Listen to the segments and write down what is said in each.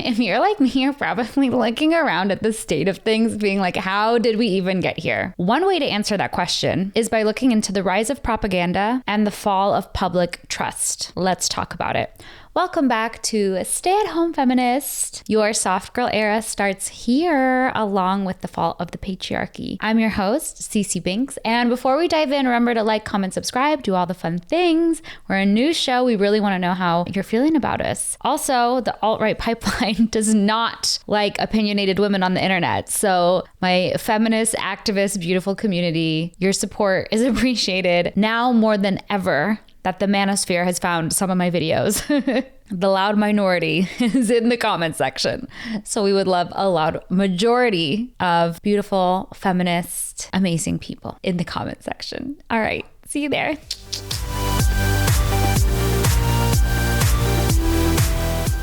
if you're like me, you're probably looking around at the state of things being like, how did we even get here? One way to answer that question is by looking into the rise of propaganda and the fall of public trust. Let's talk about it. Welcome back to Stay-at-Home Feminist. Your soft girl era starts here, along with the fall of the patriarchy. I'm your host, CC Binks, and before we dive in, remember to like, comment, subscribe, do all the fun things. We're a new show. We really want to know how you're feeling about us. Also, the alt-right pipeline does not like opinionated women on the internet. So my feminist, activist, beautiful community, your support is appreciated now more than ever that the manosphere has found some of my videos. The loud minority is in the comment section. So we would love a loud majority of beautiful, feminist, amazing people in the comment section. All right, see you there.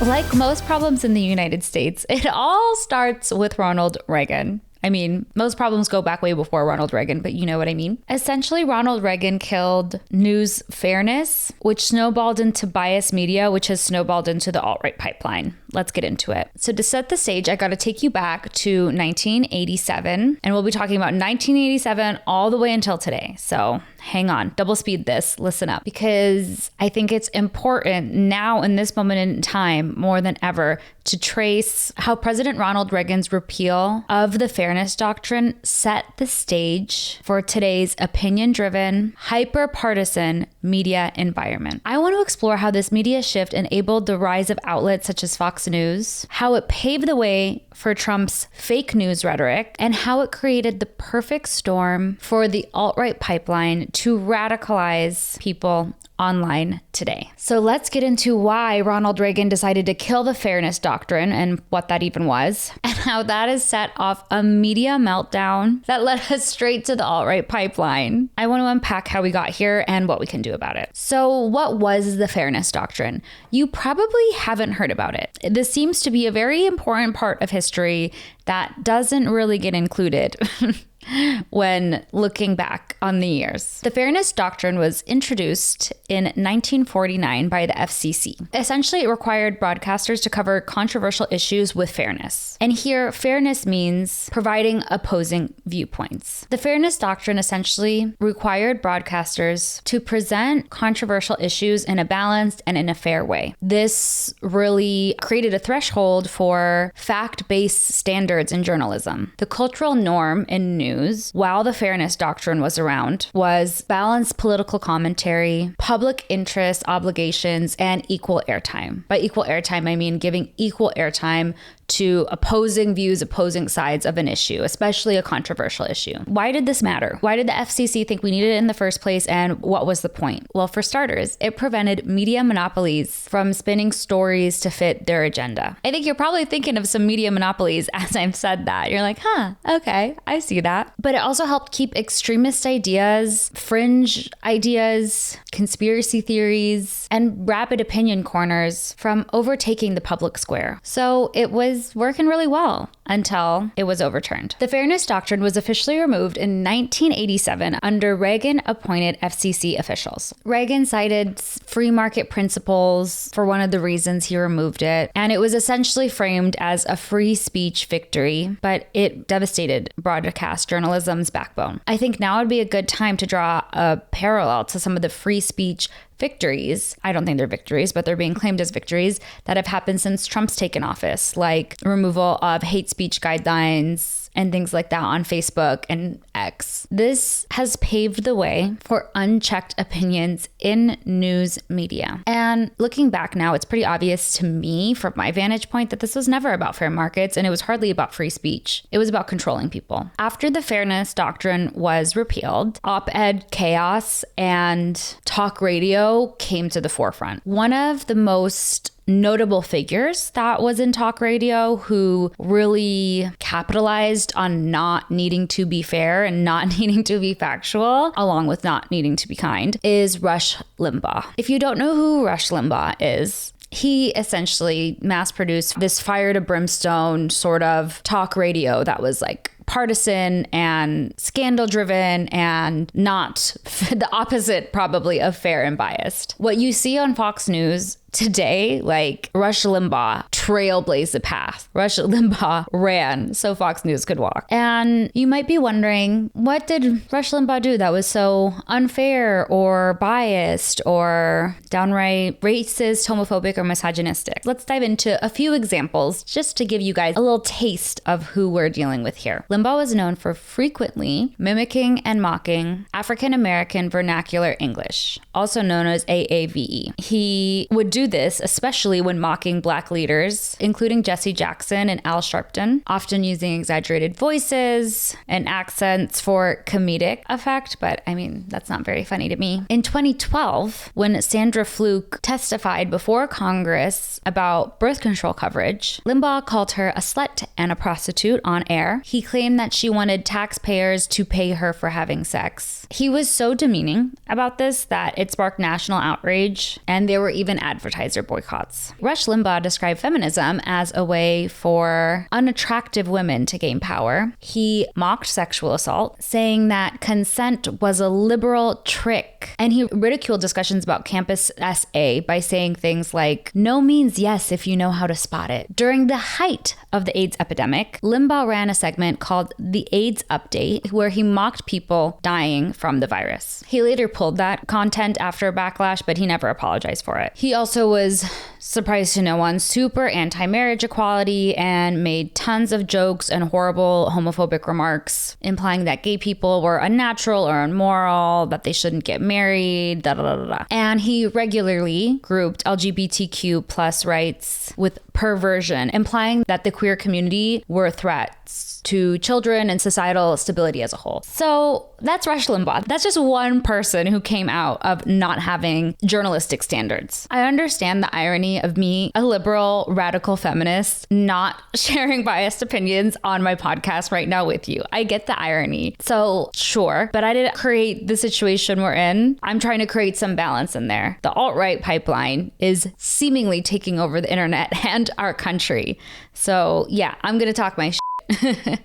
Like most problems in the United States, it all starts with Ronald Reagan. I mean, most problems go back way before Ronald Reagan, but you know what I mean. Essentially, Ronald Reagan killed news fairness, which snowballed into biased media, which has snowballed into the alt-right pipeline. Let's get into it. So to set the stage, I got to take you back to 1987, and we'll be talking about 1987 all the way until today. So hang on, double speed this, listen up, because I think it's important now in this moment in time more than ever to trace how President Ronald Reagan's repeal of the Fairness Doctrine set the stage for today's opinion-driven, hyper-partisan media environment. I want to explore how this media shift enabled the rise of outlets such as Fox News, how it paved the way for Trump's fake news rhetoric, and how it created the perfect storm for the alt-right pipeline to radicalize people online today. So let's get into why Ronald Reagan decided to kill the Fairness Doctrine and what that even was, and how that has set off a media meltdown that led us straight to the alt-right pipeline. I want to unpack how we got here and what we can do about it. So what was the Fairness Doctrine? You probably haven't heard about it. This seems to be a very important part of history that doesn't really get included when looking back on the years. The Fairness Doctrine was introduced in 1949 by the FCC. Essentially, it required broadcasters to cover controversial issues with fairness. And here, fairness means providing opposing viewpoints. The Fairness Doctrine essentially required broadcasters to present controversial issues in a balanced and in a fair way. This really created a threshold for fact-based standards in journalism. The cultural norm in news, while the Fairness Doctrine was around, was balanced political commentary, public interest obligations, and equal airtime. By equal airtime, I mean giving equal airtime to opposing views, opposing sides of an issue, especially a controversial issue. Why did this matter? Why did the FCC think we needed it in the first place, and what was the point? Well, for starters, it prevented media monopolies from spinning stories to fit their agenda. I think you're probably thinking of some media monopolies as I've said that. You're like, okay, I see that. But it also helped keep extremist ideas, fringe ideas, conspiracy theories, and rapid opinion corners from overtaking the public square. So it was working really well until it was overturned. The Fairness Doctrine was officially removed in 1987 under Reagan-appointed FCC officials. Reagan cited free market principles for one of the reasons he removed it, and it was essentially framed as a free speech victory, but it devastated broadcast journalism's backbone. I think now would be a good time to draw a parallel to some of the free speech victories. I don't think they're victories, but they're being claimed as victories that have happened since Trump's taken office, like removal of hate speech guidelines and things like that on Facebook and X. This has paved the way for unchecked opinions in news media. And looking back now, it's pretty obvious to me from my vantage point that this was never about fair markets, and it was hardly about free speech. It was about controlling people. After the Fairness Doctrine was repealed, op-ed chaos and talk radio came to the forefront. One of the most notable figures that was in talk radio who really capitalized on not needing to be fair and not needing to be factual, along with not needing to be kind, is Rush Limbaugh. If you don't know who Rush Limbaugh is, he essentially mass produced this fire to brimstone sort of talk radio that was like partisan and scandal driven and not the opposite probably of fair and biased. What you see on Fox News today, like Rush Limbaugh trailblazed the path. Rush Limbaugh ran so Fox News could walk. And you might be wondering, what did Rush Limbaugh do that was so unfair or biased or downright racist, homophobic, or misogynistic? Let's dive into a few examples just to give you guys a little taste of who we're dealing with here. Limbaugh was known for frequently mimicking and mocking African American vernacular English, also known as AAVE. He would do this, especially when mocking Black leaders, including Jesse Jackson and Al Sharpton, often using exaggerated voices and accents for comedic effect, but I mean, that's not very funny to me. In 2012, when Sandra Fluke testified before Congress about birth control coverage, Limbaugh called her a slut and a prostitute on air. He claimed that she wanted taxpayers to pay her for having sex. He was so demeaning about this that it sparked national outrage, and there were even advertiser boycotts. Rush Limbaugh described feminism as a way for unattractive women to gain power. He mocked sexual assault, saying that consent was a liberal trick. And he ridiculed discussions about campus SA by saying things like, no means yes if you know how to spot it. During the height of the AIDS epidemic, Limbaugh ran a segment called The AIDS Update, where he mocked people dying from the virus. He later pulled that content after a backlash, but he never apologized for it. He also was, surprise to no one, super anti-marriage equality and made tons of jokes and horrible homophobic remarks, implying that gay people were unnatural or immoral, that they shouldn't get married, da da da da. And he regularly grouped LGBTQ plus rights with perversion, implying that the queer community were threats to children and societal stability as a whole. So that's Rush Limbaugh. That's just one person who came out of not having journalistic standards. I understand the irony of me, a liberal, radical feminist, not sharing biased opinions on my podcast right now with you. I get the irony. So sure, but I didn't create the situation we're in. I'm trying to create some balance in there. The alt-right pipeline is seemingly taking over the internet and our country. So yeah, I'm going to talk my shit.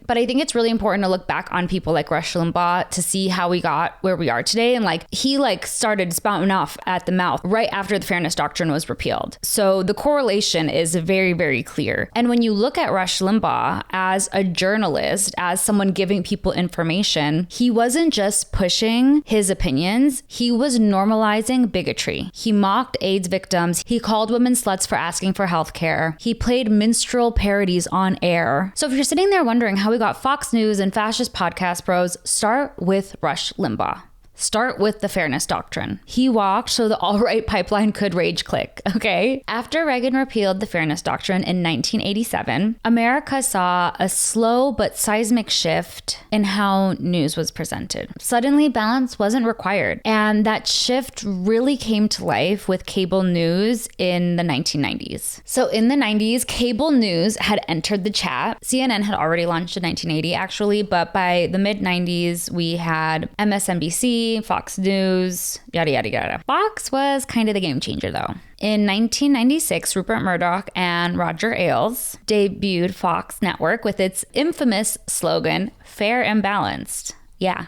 But I think it's really important to look back on people like Rush Limbaugh to see how we got where we are today. And he started spouting off at the mouth right after the Fairness Doctrine was repealed. So the correlation is very, very clear. And when you look at Rush Limbaugh as a journalist, as someone giving people information, he wasn't just pushing his opinions, he was normalizing bigotry. He mocked AIDS victims. He called women sluts for asking for health care. He played minstrel parodies on air. So if you're sitting there wondering how we got Fox News and fascist podcast bros, start with Rush Limbaugh. Start with the Fairness Doctrine. He walked so the alt-right pipeline could rage click, okay? After Reagan repealed the Fairness Doctrine in 1987, America saw a slow but seismic shift in how news was presented. Suddenly, balance wasn't required, and that shift really came to life with cable news in the 1990s. So in the 90s, cable news had entered the chat. CNN had already launched in 1980, actually, but by the mid-90s, we had MSNBC, Fox News, yada, yada, yada. Fox was kind of the game changer, though. In 1996, Rupert Murdoch and Roger Ailes debuted Fox Network with its infamous slogan, fair and balanced. Yeah.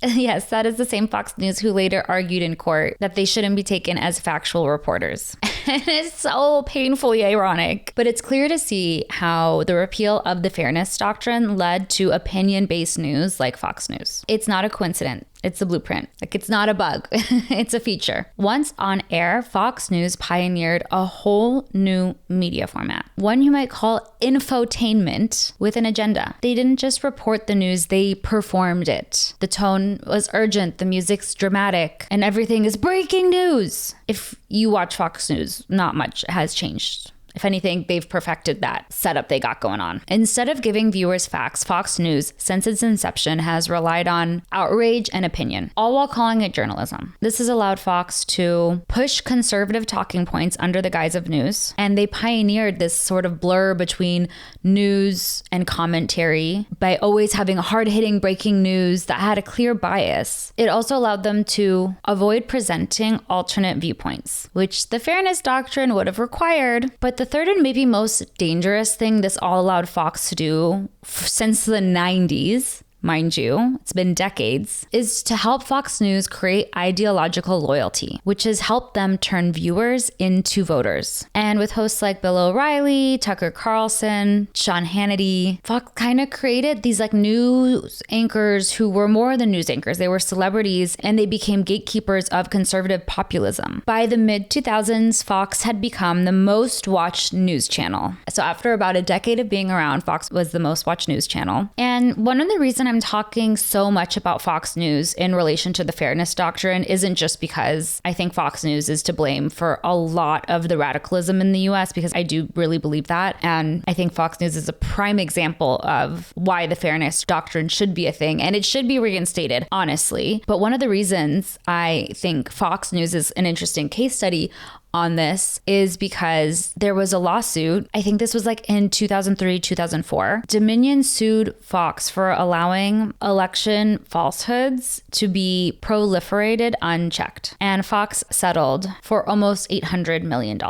Yes, that is the same Fox News who later argued in court that they shouldn't be taken as factual reporters. It's so painfully ironic. But it's clear to see how the repeal of the Fairness Doctrine led to opinion-based news like Fox News. It's not a coincidence. It's a blueprint. It's not a bug. It's a feature. Once on air, Fox News pioneered a whole new media format. One you might call infotainment with an agenda. They didn't just report the news, they performed it. The tone was urgent, the music's dramatic, and everything is breaking news. If you watch Fox News, not much has changed. If anything, they've perfected that setup they got going on. Instead of giving viewers facts, Fox News, since its inception, has relied on outrage and opinion, all while calling it journalism. This has allowed Fox to push conservative talking points under the guise of news, and they pioneered this sort of blur between news and commentary by always having hard-hitting breaking news that had a clear bias. It also allowed them to avoid presenting alternate viewpoints, which the Fairness Doctrine would have required, but the The third and maybe most dangerous thing this all allowed Fox to do since the 90s, mind you, it's been decades, is to help Fox News create ideological loyalty, which has helped them turn viewers into voters. And with hosts like Bill O'Reilly, Tucker Carlson, Sean Hannity, Fox kind of created these like news anchors who were more than news anchors. They were celebrities and they became gatekeepers of conservative populism. By the mid-2000s, Fox had become the most watched news channel. So after about a decade of being around, Fox was the most watched news channel. And one of the reasons I'm talking so much about Fox News in relation to the fairness doctrine isn't just because I think Fox News is to blame for a lot of the radicalism in the US, because I do really believe that. And I think Fox News is a prime example of why the fairness doctrine should be a thing, and it should be reinstated, honestly. But one of the reasons I think Fox News is an interesting case study on this is because there was a lawsuit. I think this was like in 2003, 2004. Dominion sued Fox for allowing election falsehoods to be proliferated unchecked. And Fox settled for almost $800 million.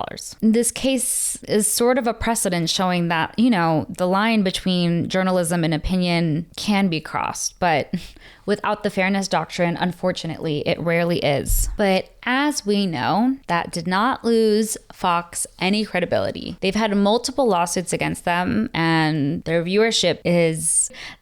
This case is sort of a precedent showing that, you know, the line between journalism and opinion can be crossed, but without the fairness doctrine, unfortunately, it rarely is. But as we know, that did not lose Fox any credibility. They've had multiple lawsuits against them, and their viewership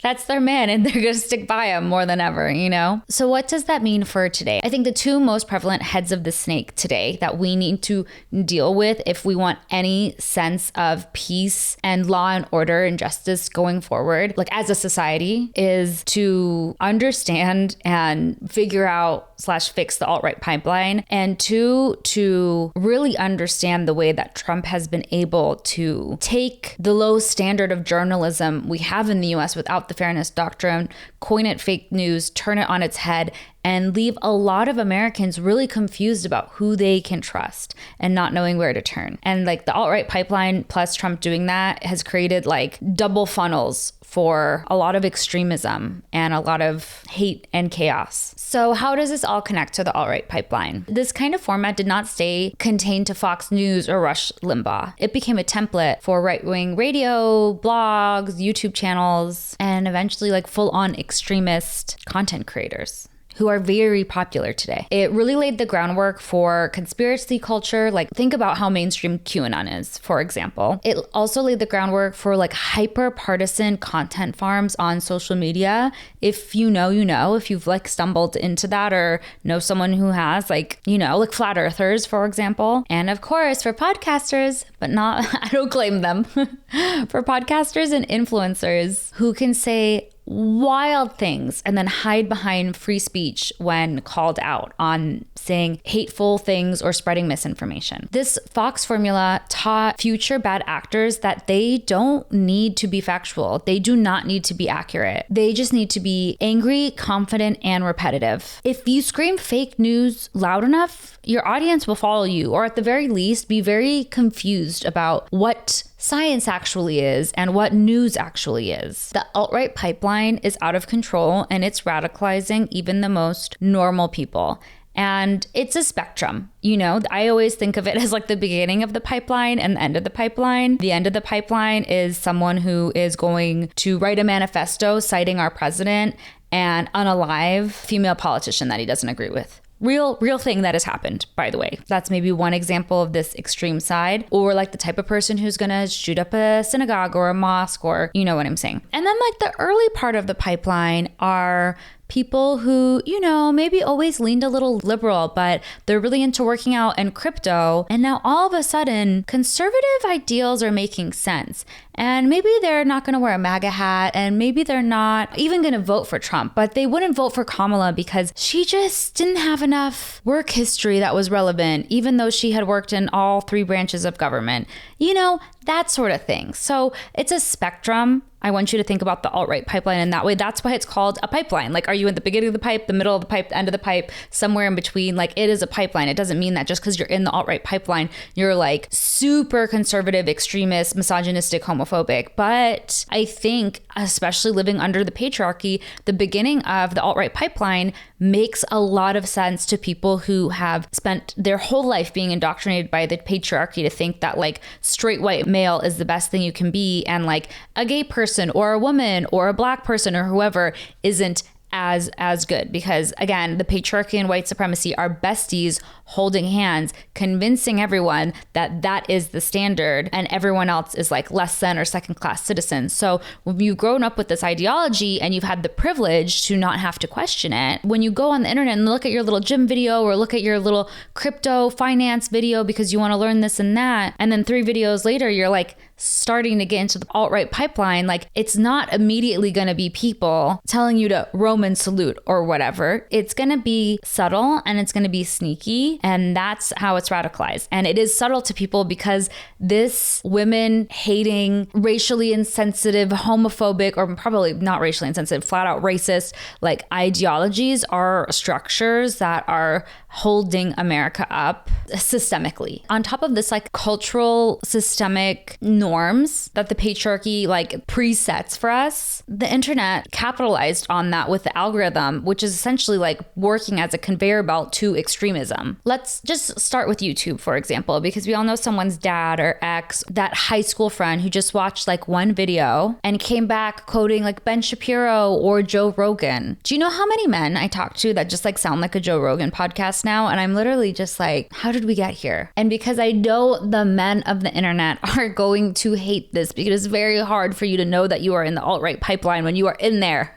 that's their man, and they're gonna stick by him more than ever, you know? So what does that mean for today? I think the two most prevalent heads of the snake today that we need to deal with if we want any sense of peace and law and order and justice going forward, like as a society, is to understand and figure out / fix the alt-right pipeline, and two, to really understand the way that Trump has been able to take the low standard of journalism we have in the US without the fairness doctrine, coin it fake news, turn it on its head, and leave a lot of Americans really confused about who they can trust and not knowing where to turn. And like the alt-right pipeline plus Trump doing that has created like double funnels for a lot of extremism and a lot of hate and chaos. So how does this all connect to the alt-right pipeline? This kind of format did not stay contained to Fox News or Rush Limbaugh. It became a template for right-wing radio, blogs, YouTube channels, and eventually like full-on extremist content creators who are very popular today. It really laid the groundwork for conspiracy culture. Like, think about how mainstream QAnon is, for example. It also laid the groundwork for like hyper partisan content farms on social media. If you know, you know, if you've like stumbled into that or know someone who has, like, you know, like flat earthers, for example. And of course, for podcasters, but not, I don't claim them, for podcasters and influencers who can say wild things and then hide behind free speech when called out on saying hateful things or spreading misinformation. This Fox formula taught future bad actors that they don't need to be factual. They do not need to be accurate. They just need to be angry, confident, and repetitive. If you scream fake news loud enough, your audience will follow you, or at the very least, be very confused about what science actually is and what news actually is. The alt-right pipeline is out of control, and it's radicalizing even the most normal people. And it's a spectrum. You know, I always think of it as like the beginning of the pipeline and the end of the pipeline. The end of the pipeline is someone who is going to write a manifesto citing our president and unalive female politician that he doesn't agree with. Real thing that has happened, by the way. That's maybe one example of this extreme side, or like the type of person who's gonna shoot up a synagogue or a mosque, or you know what I'm saying. And then like the early part of the pipeline are people who, you know, maybe always leaned a little liberal, but they're really into working out and crypto. And now all of a sudden, conservative ideals are making sense. And maybe they're not going to wear a MAGA hat, and maybe they're not even going to vote for Trump, but they wouldn't vote for Kamala because she just didn't have enough work history that was relevant, even though she had worked in all three branches of government. You know, that sort of thing. So it's a spectrum. I want you to think about the alt-right pipeline in that way. That's why it's called a pipeline. Like, are you in the beginning of the pipe, the middle of the pipe, the end of the pipe, somewhere in between? Like, it is a pipeline. It doesn't mean that just because you're in the alt-right pipeline, you're like super conservative, extremist, misogynistic, homophobic. But I think, especially living under the patriarchy, the beginning of the alt-right pipeline makes a lot of sense to people who have spent their whole life being indoctrinated by the patriarchy to think that like straight white male is the best thing you can be, and like a gay person or a woman or a black person or whoever isn't as good, because again, the patriarchy and white supremacy are besties holding hands, convincing everyone that that is the standard and everyone else is like less than or second class citizens. So when you've grown up with this ideology and you've had the privilege to not have to question it, when you go on the internet and look at your little gym video or look at your little crypto finance video because you want to learn this and that, and then 3 videos later you're like starting to get into the alt-right pipeline, like it's not immediately going to be people telling you to Roman salute or whatever. It's going to be subtle and it's going to be sneaky, and that's how it's radicalized. And it is subtle to people because this women hating, racially insensitive, homophobic, or probably not racially insensitive, flat out racist, like ideologies are structures that are holding America up systemically. On top of this, like cultural systemic norms that the patriarchy like presets for us, the internet capitalized on that with the algorithm, which is essentially like working as a conveyor belt to extremism. Let's just start with YouTube, for example, because we all know someone's dad or ex, that high school friend who just watched like one video and came back quoting like Ben Shapiro or Joe Rogan. Do you know how many men I talk to that just like sound like a Joe Rogan podcast now? And I'm literally just like, how did we get here? And because I know the men of the internet are going to hate this, because it's very hard for you to know that you are in the alt-right pipeline when you are in there.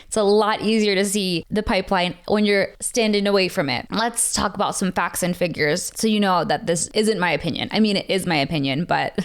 It's a lot easier to see the pipeline when you're standing away from it. Let's talk about some facts and figures so you know that this isn't my opinion. I mean, it is my opinion, but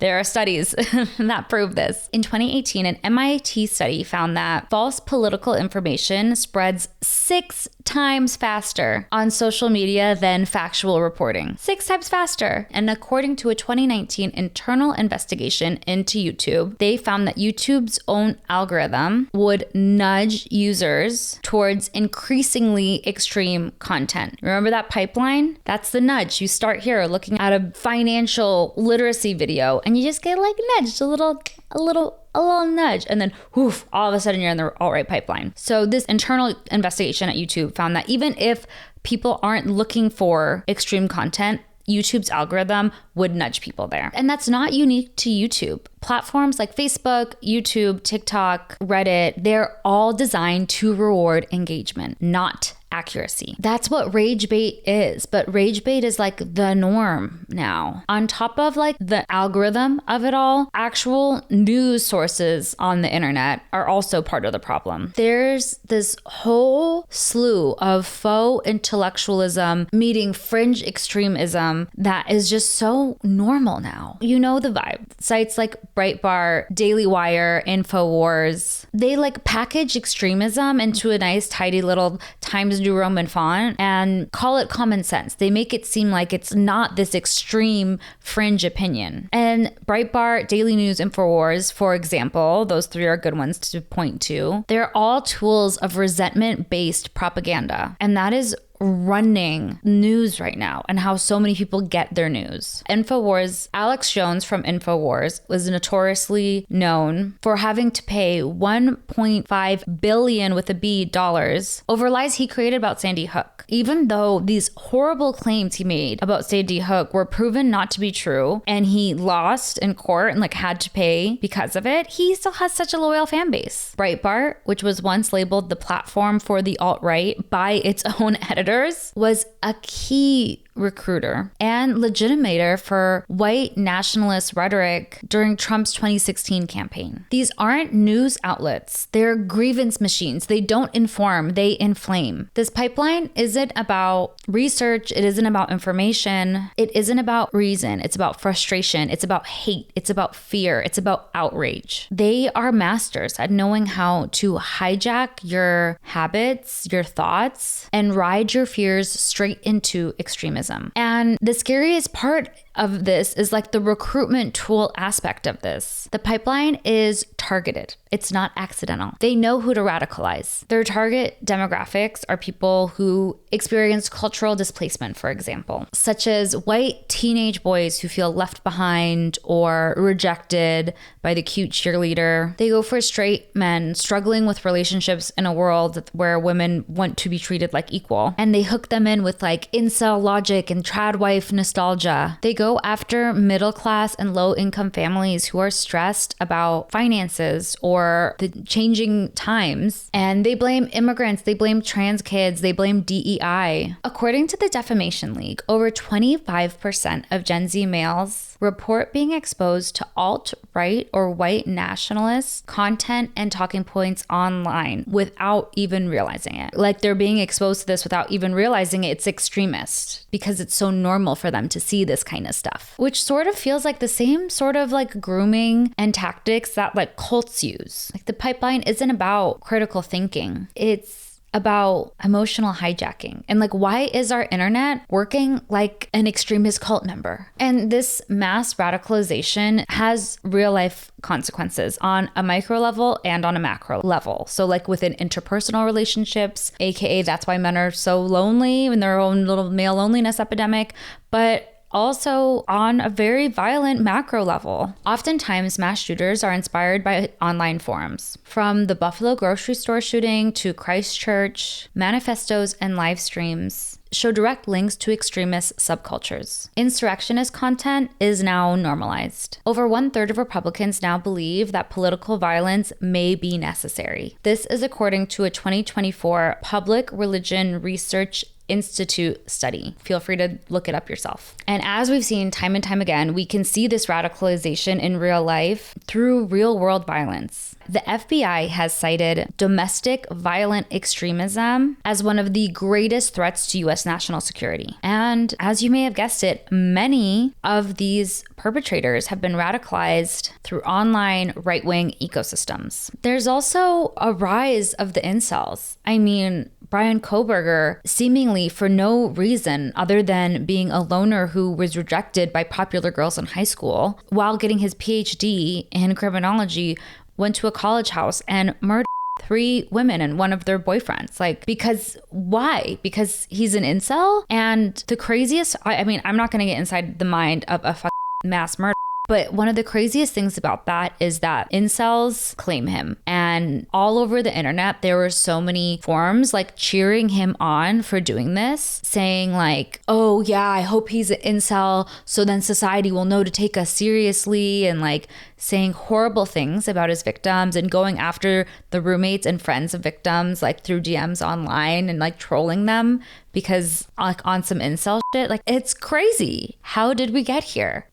there are studies that prove this. In 2018, an MIT study found that false political information spreads 6 times faster on social media than factual reporting. 6 times faster. And according to a 2019 internal investigation into YouTube, they found that YouTube's own algorithm would nudge users towards increasingly extreme content. Remember that pipeline? That's the nudge. You start here looking at a financial literacy video and you just get like nudged a little nudge, and then whoof, all of a sudden you're in the alt-right pipeline. So this internal investigation at YouTube found that even if people aren't looking for extreme content, YouTube's algorithm would nudge people there. And that's not unique to YouTube. Platforms like Facebook, YouTube, TikTok, Reddit, they're all designed to reward engagement, not accuracy. That's what rage bait is, but rage bait is like the norm now. On top of like the algorithm of it all, actual news sources on the internet are also part of the problem. There's this whole slew of faux intellectualism meeting fringe extremism that is just so normal now. You know the vibe. Sites like Breitbart, Daily Wire, InfoWars, they like package extremism into a nice tidy little Times New Roman font and call it common sense. They make it seem like it's not this extreme fringe opinion. And Breitbart, Daily News, InfoWars, for example, those 3 are good ones to point to. They're all tools of resentment-based propaganda. And that is running news right now and how so many people get their news. InfoWars, Alex Jones from InfoWars was notoriously known for having to pay $1.5 billion with a B dollars over lies he created about Sandy Hook. Even though these horrible claims he made about Sandy Hook were proven not to be true and he lost in court and like had to pay because of it, he still has such a loyal fan base. Breitbart, which was once labeled the platform for the alt-right by its own editor, was a key recruiter and legitimator for white nationalist rhetoric during Trump's 2016 campaign. These aren't news outlets. They're grievance machines. They don't inform, they inflame. This pipeline isn't about research. It isn't about information. It isn't about reason. It's about frustration. It's about hate. It's about fear. It's about outrage. They are masters at knowing how to hijack your habits, your thoughts, and ride your fears straight into extremism. And the scariest part of this is like the recruitment tool aspect of this. The pipeline is targeted. It's not accidental. They know who to radicalize. Their target demographics are people who experience cultural displacement, for example, such as white teenage boys who feel left behind or rejected by the cute cheerleader. They go for straight men struggling with relationships in a world where women want to be treated like equal. And they hook them in with like incel logic and trad wife nostalgia. They go after middle class and low income families who are stressed about finances or the changing times. And they blame immigrants, they blame trans kids, they blame DEI. According to the Defamation League, over 25% of Gen Z males report being exposed to alt-right or white nationalist content and talking points online without even realizing it. Like they're being exposed to this without even realizing it's extremist because it's so normal for them to see this kind of stuff, which sort of feels like the same sort of like grooming and tactics that like cults use. Like the pipeline isn't about critical thinking. It's about emotional hijacking. And like, why is our internet working like an extremist cult member? And this mass radicalization has real life consequences on a micro level and on a macro level. So like within interpersonal relationships, aka that's why men are so lonely in their own little male loneliness epidemic, but also on a very violent macro level. Oftentimes, mass shooters are inspired by online forums. From the Buffalo grocery store shooting to Christchurch, manifestos and live streams show direct links to extremist subcultures. Insurrectionist content is now normalized. Over 1/3 of Republicans now believe that political violence may be necessary. This is according to a 2024 Public Religion Research Institute study. Feel free to look it up yourself. And as we've seen time and time again, we can see this radicalization in real life through real world violence. The FBI has cited domestic violent extremism as one of the greatest threats to U.S. national security. And as you may have guessed it, many of these perpetrators have been radicalized through online right-wing ecosystems. There's also a rise of the incels. I mean, Brian Koberger, seemingly for no reason other than being a loner who was rejected by popular girls in high school, while getting his PhD in criminology, went to a college house and murdered 3 women and one of their boyfriends. Like, because why? Because he's an incel? And the craziest, I mean, I'm not going to get inside the mind of a mass murder. But one of the craziest things about that is that incels claim him. And all over the internet, there were so many forums like cheering him on for doing this, saying like, oh yeah, I hope he's an incel so then society will know to take us seriously, and like saying horrible things about his victims and going after the roommates and friends of victims like through DMs online and like trolling them because like on some incel shit. Like, it's crazy. How did we get here?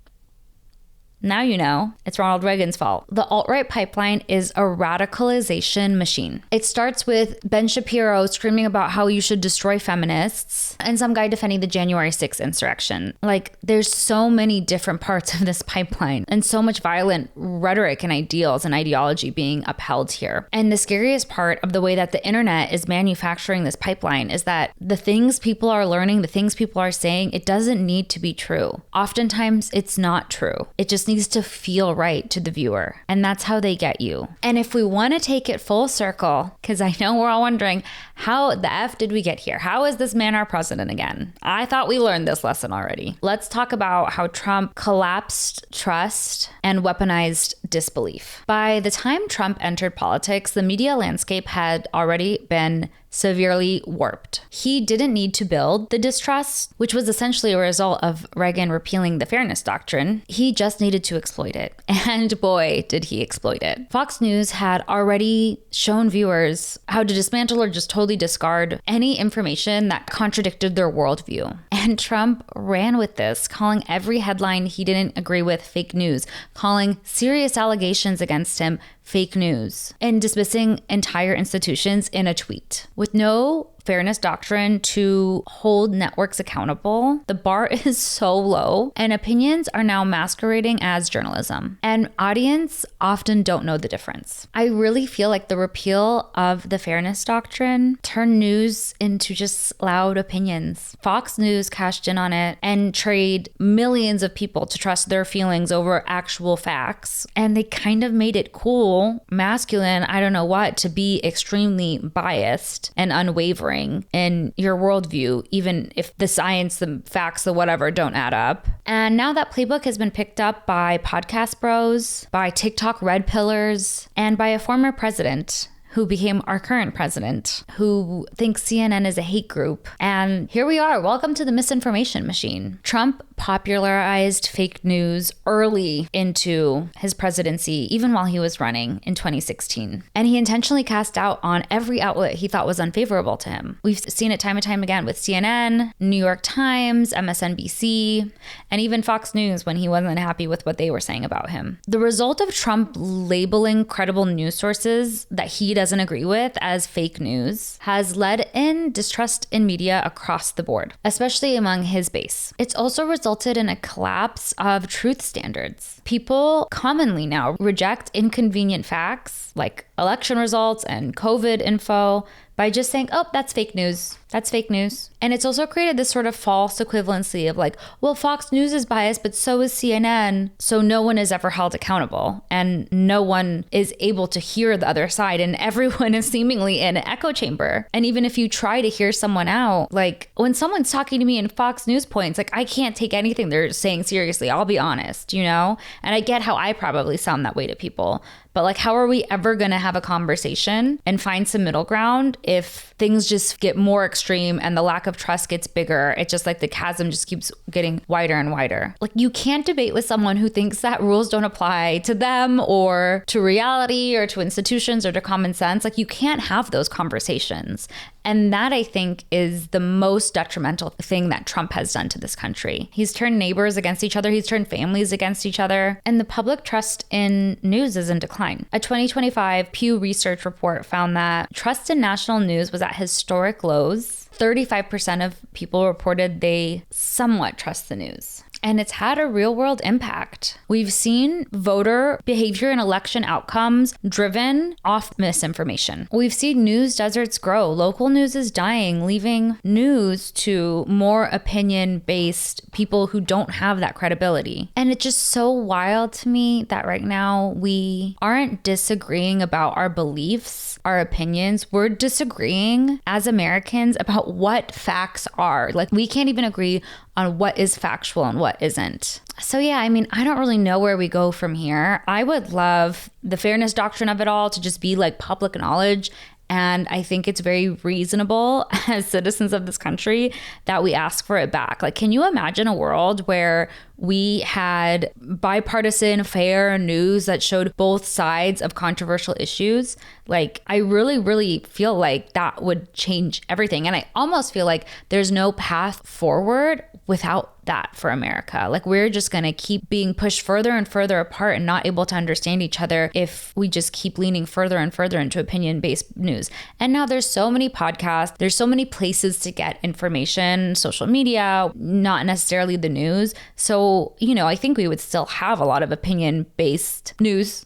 Now you know, it's Ronald Reagan's fault. The alt-right pipeline is a radicalization machine. It starts with Ben Shapiro screaming about how you should destroy feminists and some guy defending the January 6th insurrection. Like, there's so many different parts of this pipeline and so much violent rhetoric and ideals and ideology being upheld here. And the scariest part of the way that the internet is manufacturing this pipeline is that the things people are learning, the things people are saying, it doesn't need to be true. Oftentimes, it's not true. It just needs to feel right to the viewer. And that's how they get you. And if we want to take it full circle, because I know we're all wondering, how the F did we get here? How is this man our president again? I thought we learned this lesson already. Let's talk about how Trump collapsed trust and weaponized disbelief. By the time Trump entered politics, the media landscape had already been severely warped. He didn't need to build the distrust, which was essentially a result of Reagan repealing the Fairness doctrine. He just needed to exploit it. And boy, did he exploit it. Fox News had already shown viewers how to dismantle or just totally discard any information that contradicted their worldview. And Trump ran with this, calling every headline he didn't agree with fake news, calling serious allegations against him fake news, and dismissing entire institutions in a tweet. With no fairness doctrine to hold networks accountable, the bar is so low, and opinions are now masquerading as journalism. And audience often don't know the difference. I really feel like the repeal of the fairness doctrine turned news into just loud opinions. Fox News cashed in on it and trade millions of people to trust their feelings over actual facts. And they kind of made it cool, masculine, I don't know what, to be extremely biased and unwavering in your worldview, even if the science, the facts, the whatever don't add up. And now that playbook has been picked up by podcast bros, by TikTok red pillars, and by a former president who became our current president, who thinks CNN is a hate group. And here we are. Welcome to the misinformation machine. Trump popularized fake news early into his presidency, even while he was running in 2016. And he intentionally cast doubt on every outlet he thought was unfavorable to him. We've seen it time and time again with CNN, New York Times, MSNBC, and even Fox News when he wasn't happy with what they were saying about him. The result of Trump labeling credible news sources that he doesn't agree with as fake news has led in distrust in media across the board, especially among his base. It's also resulted in a collapse of truth standards. People commonly now reject inconvenient facts like election results and COVID info by just saying, oh, that's fake news. That's fake news. And it's also created this sort of false equivalency of like, well, Fox News is biased, but so is CNN. So no one is ever held accountable and no one is able to hear the other side. And everyone is seemingly in an echo chamber. And even if you try to hear someone out, like when someone's talking to me in Fox News points, like I can't take anything they're saying seriously. I'll be honest, you know? And I get how I probably sound that way to people. But like, how are we ever going to have a conversation and find some middle ground if things just get more extreme and the lack of trust gets bigger? It's just like the chasm just keeps getting wider and wider. Like you can't debate with someone who thinks that rules don't apply to them or to reality or to institutions or to common sense. Like you can't have those conversations. And that, I think, is the most detrimental thing that Trump has done to this country. He's turned neighbors against each other. He's turned families against each other. And the public trust in news is in decline. A 2025 Pew Research report found that trust in national news was at historic lows. 35% of people reported they somewhat trust the news. And it's had a real world impact. We've seen voter behavior and election outcomes driven off misinformation. We've seen news deserts grow. Local news is dying, leaving news to more opinion-based people who don't have that credibility. And it's just so wild to me that right now we aren't disagreeing about our beliefs, our opinions. We're disagreeing as Americans about what facts are. Like we can't even agree on what is factual and what isn't. So yeah, I mean, I don't really know where we go from here. I would love the fairness doctrine of it all to just be like public knowledge. And I think it's very reasonable as citizens of this country that we ask for it back. Like, can you imagine a world where we had bipartisan, fair news that showed both sides of controversial issues? Like, I really, really feel like that would change everything. And I almost feel like there's no path forward without that for America. Like, we're just going to keep being pushed further and further apart and not able to understand each other if we just keep leaning further and further into opinion-based news. And now there's so many podcasts, there's so many places to get information, social media, not necessarily the news. So, you know, I think we would still have a lot of opinion-based news,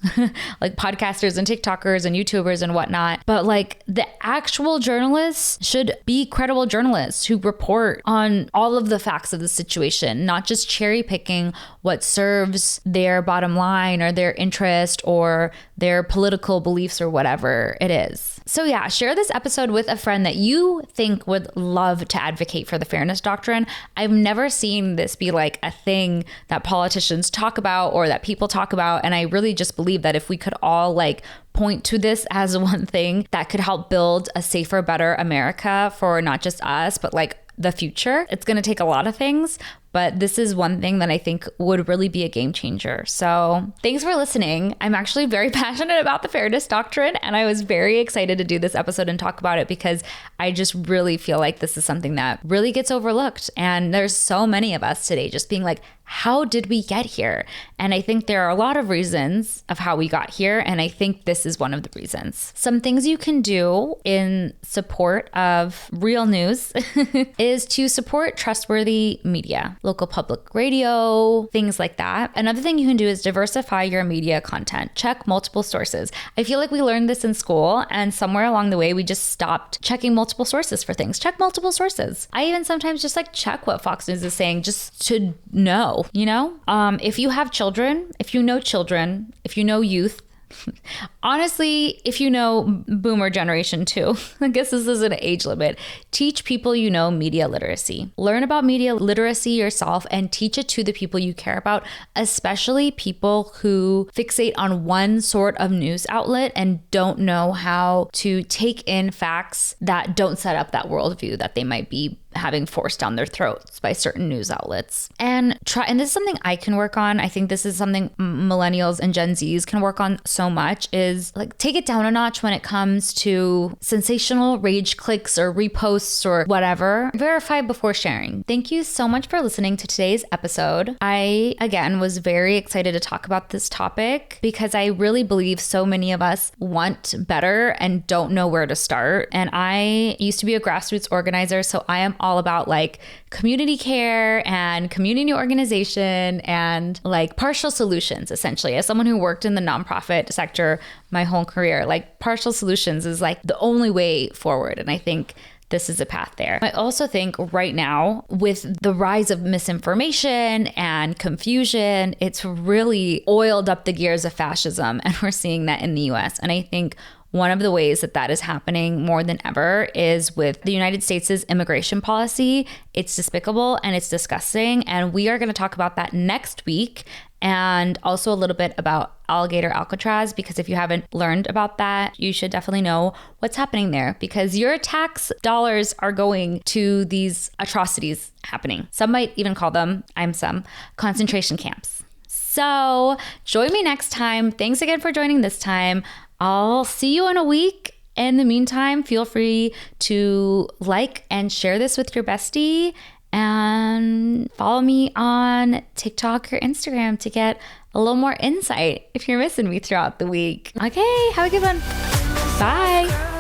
like podcasters and TikTokers and YouTubers and whatnot. But like the actual journalists should be credible journalists who report on all of the facts of the situation, not just cherry picking what serves their bottom line or their interest or their political beliefs or whatever it is. So yeah, share this episode with a friend that you think would love to advocate for the fairness doctrine. I've never seen this be like a thing that politicians talk about or that people talk about. And I really just believe that if we could all like point to this as one thing that could help build a safer, better America for not just us, but like the future. It's going to take a lot of things, but this is one thing that I think would really be a game changer. So thanks for listening. I'm actually very passionate about the fairness doctrine, and I was very excited to do this episode and talk about it because I just really feel like this is something that really gets overlooked. And there's so many of us today just being like, how did we get here? And I think there are a lot of reasons of how we got here. And I think this is one of the reasons. Some things you can do in support of real news is to support trustworthy media, local public radio, things like that. Another thing you can do is diversify your media content. Check multiple sources. I feel like we learned this in school, and somewhere along the way, we just stopped checking multiple sources for things. Check multiple sources. I even sometimes just like check what Fox News is saying just to know, you know? If you have children, if you know youth, honestly, if you know boomer generation too, I guess this is an age limit, teach people you know media literacy. Learn about media literacy yourself and teach it to the people you care about, especially people who fixate on one sort of news outlet and don't know how to take in facts that don't set up that worldview that they might be having forced down their throats by certain news outlets. And this is something I can work on. I think this is something millennials and Gen Zs can work on so much, is like take it down a notch when it comes to sensational rage clicks or reposts or whatever. Verify before sharing. Thank you so much for listening to today's episode. I, again, was very excited to talk about this topic because I really believe so many of us want better and don't know where to start. And I used to be a grassroots organizer, so I am all about like community care and community organization and like partial solutions, essentially. As someone who worked in the nonprofit sector my whole career, like partial solutions is like the only way forward. And I think this is a path there. I also think right now, with the rise of misinformation and confusion, it's really oiled up the gears of fascism. And we're seeing that in the US. And I think one of the ways that is happening more than ever is with the United States' immigration policy. It's despicable and it's disgusting. And we are going to talk about that next week, and also a little bit about alligator Alcatraz, because if you haven't learned about that, you should definitely know what's happening there, because your tax dollars are going to these atrocities happening. Some might even call them, concentration camps. So join me next time. Thanks again for joining this time. I'll see you in a week. In the meantime, feel free to like and share this with your bestie, and follow me on TikTok or Instagram to get a little more insight if you're missing me throughout the week. Okay, have a good one. Bye.